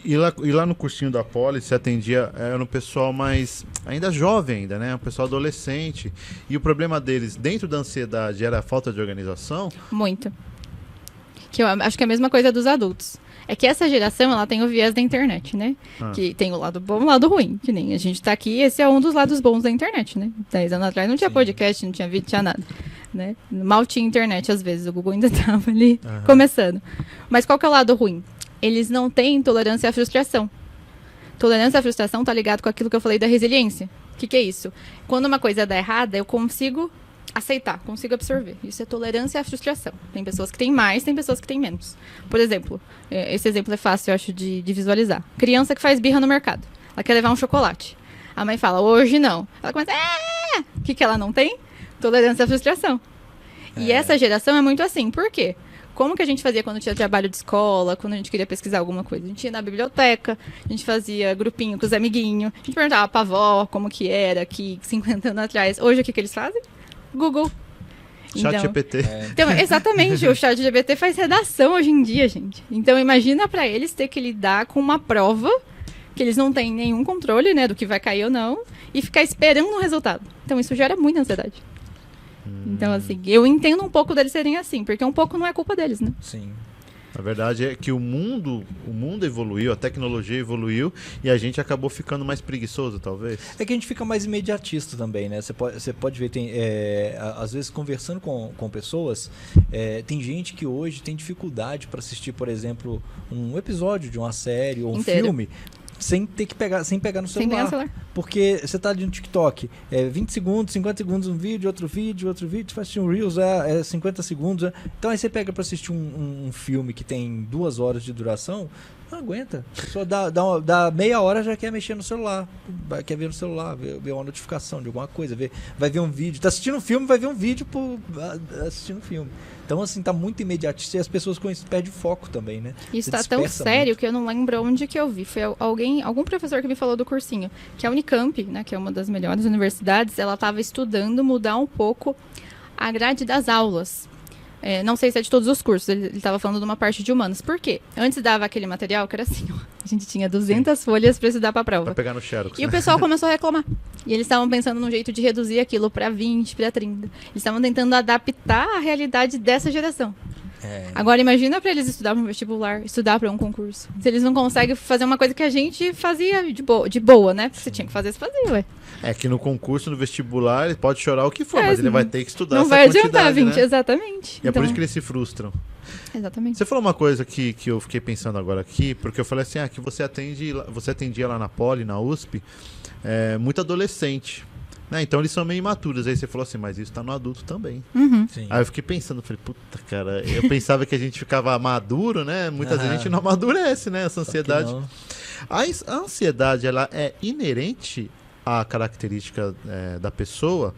E lá no cursinho da Poli, você atendia, era um pessoal mais, ainda jovem ainda, né? Um pessoal adolescente. E o problema deles, dentro da ansiedade, era a falta de organização? Muito. Que eu acho que é a mesma coisa dos adultos. É que essa geração, ela tem o viés da internet, né? Que tem o lado bom e o lado ruim. Que nem a gente tá aqui, esse é um dos lados bons da internet, né? 10 anos atrás não tinha podcast, não tinha vídeo, não tinha nada. Né? Mal tinha internet, às vezes. O Google ainda tava ali começando. Mas qual que é o lado ruim? Eles não têm tolerância à frustração. Tolerância à frustração tá ligado com aquilo que eu falei da resiliência. O que é isso? Quando uma coisa dá errada, eu consigo aceitar, consigo absorver. Isso é tolerância à frustração. Tem pessoas que têm mais, tem pessoas que têm menos. Por exemplo, esse exemplo é fácil, eu acho, de visualizar. Criança que faz birra no mercado. Ela quer levar um chocolate. A mãe fala, hoje não. Ela começa, o que ela não tem? Tolerância à frustração. E essa geração é muito assim. Por quê? Como que a gente fazia quando tinha trabalho de escola, quando a gente queria pesquisar alguma coisa? A gente ia na biblioteca, a gente fazia grupinho com os amiguinhos, a gente perguntava pra avó como que era aqui 50 anos atrás. Hoje o que eles fazem? Google. Chat GPT. Então, exatamente, o chat GPT faz redação hoje em dia, gente. Então, imagina pra eles ter que lidar com uma prova que eles não têm nenhum controle, né, do que vai cair ou não, e ficar esperando um resultado. Então, isso gera muita ansiedade. Então, assim, eu entendo um pouco deles serem assim, porque um pouco não é culpa deles, né? Sim. A verdade é que o mundo evoluiu, a tecnologia evoluiu e a gente acabou ficando mais preguiçoso, talvez. É que a gente fica mais imediatista também, né? Você pode ver, às vezes conversando com pessoas, tem gente que hoje tem dificuldade para assistir, por exemplo, um episódio de uma série ou um filme sem pegar no celular. Sem pegar no celular. Porque você tá ali no TikTok, 20 segundos, 50 segundos um vídeo, outro vídeo, você vai assistir um Reels, 50 segundos. Então aí você pega para assistir um filme que tem 2 horas de duração, não aguenta. A pessoa dá meia hora já quer mexer no celular, quer ver no celular, ver uma notificação de alguma coisa, vai ver um vídeo. Tá assistindo um filme, vai ver um vídeo assistindo um filme. Então, assim, tá muito imediatista e as pessoas com isso perdem foco também, né? Isso tá tão sério muito que eu não lembro onde que eu vi. Foi algum professor que me falou do cursinho, que a Unicamp, né, que é uma das melhores universidades, ela estava estudando mudar um pouco a grade das aulas. Não sei se é de todos os cursos, ele estava falando de uma parte de humanas. Por quê? Antes dava aquele material que era assim, ó, a gente tinha 200 folhas para estudar para a prova. Para pegar no Xerox. E o pessoal começou a reclamar. E eles estavam pensando num jeito de reduzir aquilo para 20, para 30. Eles estavam tentando adaptar a realidade dessa geração. Agora imagina para eles estudar para um vestibular, estudar para um concurso. Se eles não conseguem fazer uma coisa que a gente fazia de boa, né? Porque você tinha que fazer, você fazia, ué. É que no concurso, no vestibular, ele pode chorar o que for, mas ele vai ter que estudar não essa vai quantidade, adiantar, 20, né? exatamente. E é por isso que eles se frustram. Exatamente. Você falou uma coisa que eu fiquei pensando agora aqui, porque eu falei assim, que você atendia lá na Poli, na USP, muito adolescente. Né? Então eles são meio imaturos. Aí você falou assim, mas isso tá no adulto também. Sim. Aí eu fiquei pensando, falei, puta, cara, eu pensava que a gente ficava maduro, né? Muitas vezes a gente não amadurece, né? Essa ansiedade. A ansiedade, ela é inerente à característica da pessoa?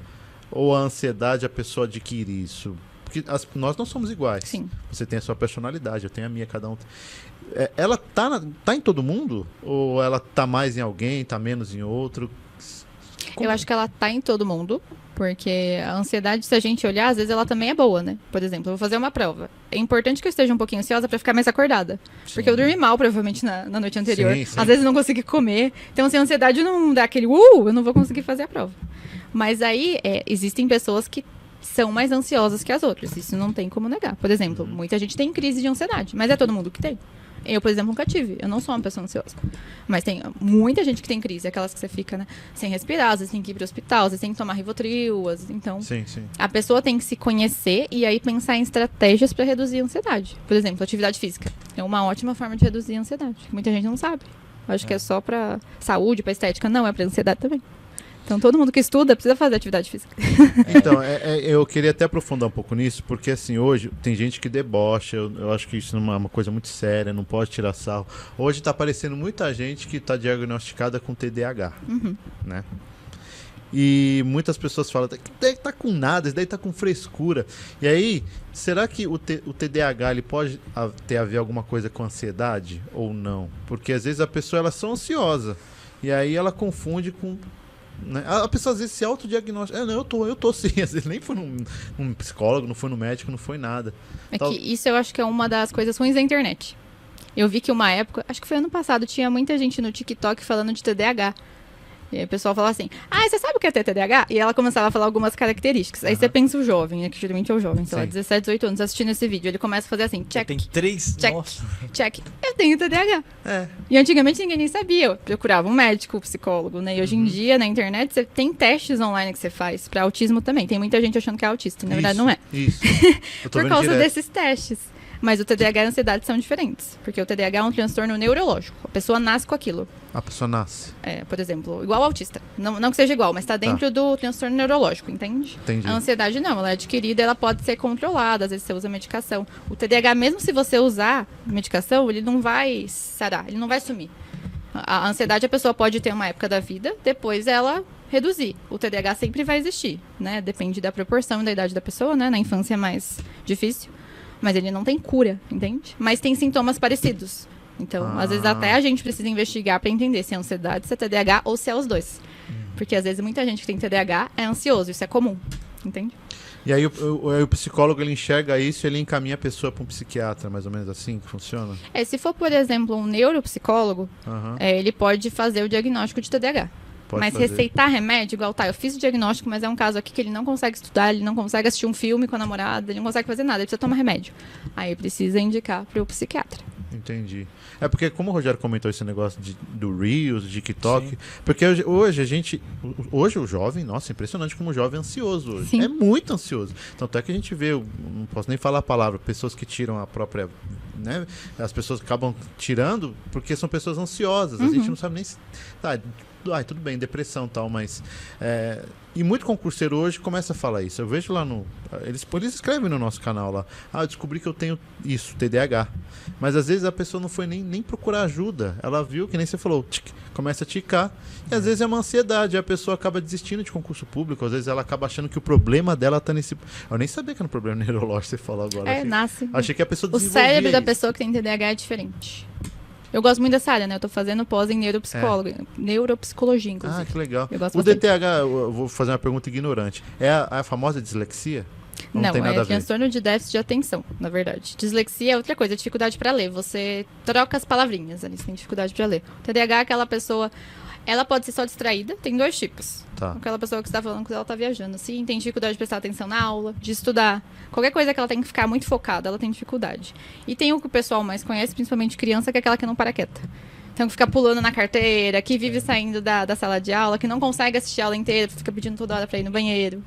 Ou a ansiedade a pessoa adquire isso? Porque nós não somos iguais. Sim. Você tem a sua personalidade, eu tenho a minha, cada um. Ela tá em todo mundo? Ou ela tá mais em alguém, tá menos em outro? Eu acho que ela tá em todo mundo, porque a ansiedade, se a gente olhar, às vezes ela também é boa, né? Por exemplo, eu vou fazer uma prova. É importante que eu esteja um pouquinho ansiosa pra ficar mais acordada. Sim. Porque eu dormi mal, provavelmente, na noite anterior. Sim. Às vezes eu não consegui comer. Então, se a ansiedade não dá aquele eu não vou conseguir fazer a prova. Mas aí, existem pessoas que são mais ansiosas que as outras. Isso não tem como negar. Por exemplo, muita gente tem crise de ansiedade, mas é todo mundo que tem. Eu, por exemplo, nunca tive. Eu não sou uma pessoa ansiosa. Mas tem muita gente que tem crise. Aquelas que você fica, né, sem respirar, às vezes tem que ir pro hospital, às vezes tem que tomar Rivotril. Então, sim. A pessoa tem que se conhecer e aí pensar em estratégias para reduzir a ansiedade. Por exemplo, atividade física. É uma ótima forma de reduzir a ansiedade. Muita gente não sabe. Acho que é só pra saúde, pra estética. Não, é pra ansiedade também. Então, todo mundo que estuda precisa fazer atividade física. Então, eu queria até aprofundar um pouco nisso, porque assim, hoje tem gente que debocha, eu acho que isso é uma coisa muito séria, não pode tirar sarro. Hoje tá aparecendo muita gente que tá diagnosticada com TDAH, né? E muitas pessoas falam, daí tá com nada, isso daí tá com frescura. E aí, será que o TDAH ele pode ter a ver alguma coisa com ansiedade ou não? Porque às vezes a pessoa ela é só ansiosa, e aí ela confunde com... Né? A pessoa às vezes se autodiagnostica. Eu tô sim. Às vezes nem foi num psicólogo, não foi no médico, não foi nada. Que isso eu acho que é uma das coisas ruins da internet. Eu vi que uma época, acho que foi ano passado, tinha muita gente no TikTok falando de TDAH. E aí o pessoal falava assim, você sabe o que é ter TDAH? E ela começava a falar algumas características. Aí você pensa o jovem, né, que geralmente é o jovem, sei lá, 17, 18 anos, assistindo esse vídeo. Ele começa a fazer assim, check, Tem 3, check, nossa. check. Eu tenho TDAH. É. E antigamente ninguém nem sabia. Eu procurava um médico, um psicólogo, né? E hoje em dia, na internet, você tem testes online que você faz pra autismo também. Tem muita gente achando que é autista, na verdade não é. Isso. Eu tô Por vendo causa direto. desses testes. Mas o TDAH e a ansiedade são diferentes. Porque o TDAH é um transtorno neurológico. A pessoa nasce com aquilo. A pessoa nasce. Por exemplo, igual ao autista. Não que seja igual, mas tá dentro do transtorno neurológico, entende? Entendi. A ansiedade não, ela é adquirida, ela pode ser controlada, às vezes você usa medicação. O TDAH, mesmo se você usar medicação, ele não vai sarar, ele não vai sumir. A ansiedade a pessoa pode ter uma época da vida, depois ela reduzir. O TDAH sempre vai existir, né? Depende da proporção e da idade da pessoa, né? Na infância é mais difícil. Mas ele não tem cura, entende? Mas tem sintomas parecidos. Então, às vezes até a gente precisa investigar para entender se é ansiedade, se é TDAH ou se é os dois. Porque às vezes muita gente que tem TDAH é ansioso, isso é comum, entende? E aí o psicólogo, ele enxerga isso e ele encaminha a pessoa para um psiquiatra, mais ou menos assim que funciona? Se for, por exemplo, um neuropsicólogo, ele pode fazer o diagnóstico de TDAH. Mas receitar remédio, igual eu fiz o diagnóstico, mas é um caso aqui que ele não consegue estudar, ele não consegue assistir um filme com a namorada, ele não consegue fazer nada, ele precisa tomar remédio. Aí precisa indicar para o psiquiatra. Entendi. É porque, como o Rogério comentou esse negócio do Reels, do TikTok, porque hoje o jovem, nossa, impressionante como o jovem é ansioso hoje. Sim. É muito ansioso. Tanto é que a gente vê, não posso nem falar a palavra, pessoas que tiram a própria, né? As pessoas acabam tirando porque são pessoas ansiosas. A gente não sabe nem se... tudo bem, depressão e tal, mas... E muito concurseiro hoje começa a falar isso. Eu vejo lá eles escrevem no nosso canal lá. Eu descobri que eu tenho isso, TDAH. Mas às vezes a pessoa não foi nem procurar ajuda. Ela viu, que nem você falou, começa a ticar. E às vezes é uma ansiedade. E a pessoa acaba desistindo de concurso público. Às vezes ela acaba achando que o problema dela tá nesse... Eu nem sabia que era um problema neurológico, você falou agora. Nasce. Achei que a pessoa O desenvolvia cérebro da isso. pessoa que tem TDAH é diferente. Eu gosto muito dessa área, né? Eu tô fazendo pós em neuropsicologia, inclusive. Que legal. Eu gosto O bastante. DTH, eu vou fazer uma pergunta ignorante. É a famosa dislexia? Ou não tem nada a ver? Transtorno de déficit de atenção, na verdade. Dislexia é outra coisa, dificuldade para ler. Você troca as palavrinhas ali, você tem dificuldade para ler. O TDAH é aquela pessoa, ela pode ser só distraída, tem 2 tipos. Tá. Aquela pessoa que você tá falando que ela tá viajando, assim, tem dificuldade de prestar atenção na aula, de estudar. Qualquer coisa que ela tem que ficar muito focada, ela tem dificuldade. E tem o que o pessoal mais conhece, principalmente criança, que é aquela que não para quieta. Então, que fica pulando na carteira, que vive saindo da sala de aula, que não consegue assistir a aula inteira, fica pedindo toda hora pra ir no banheiro.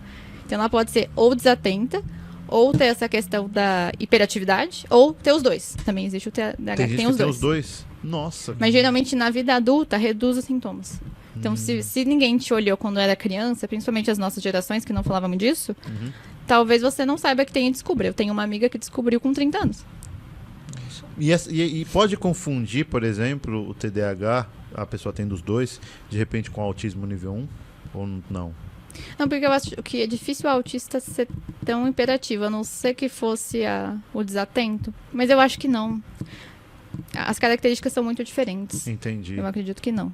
Então, ela pode ser ou desatenta, ou ter essa questão da hiperatividade, ou ter os dois. Também existe o TDAH Tem que gente tem que os tem dois. os dois? Nossa. Mas geralmente na vida adulta reduz os sintomas. Então, se ninguém te olhou quando era criança, principalmente as nossas gerações que não falavam disso, talvez você não saiba que tem e descubra. Eu tenho uma amiga que descobriu com 30 anos. E pode confundir, por exemplo, o TDAH, a pessoa tendo os dois, de repente com autismo nível 1? Ou não? Não, porque eu acho que é difícil o autista ser tão imperativo, a não ser que fosse o desatento. Mas eu acho que não. As características são muito diferentes. Entendi. Eu acredito que não.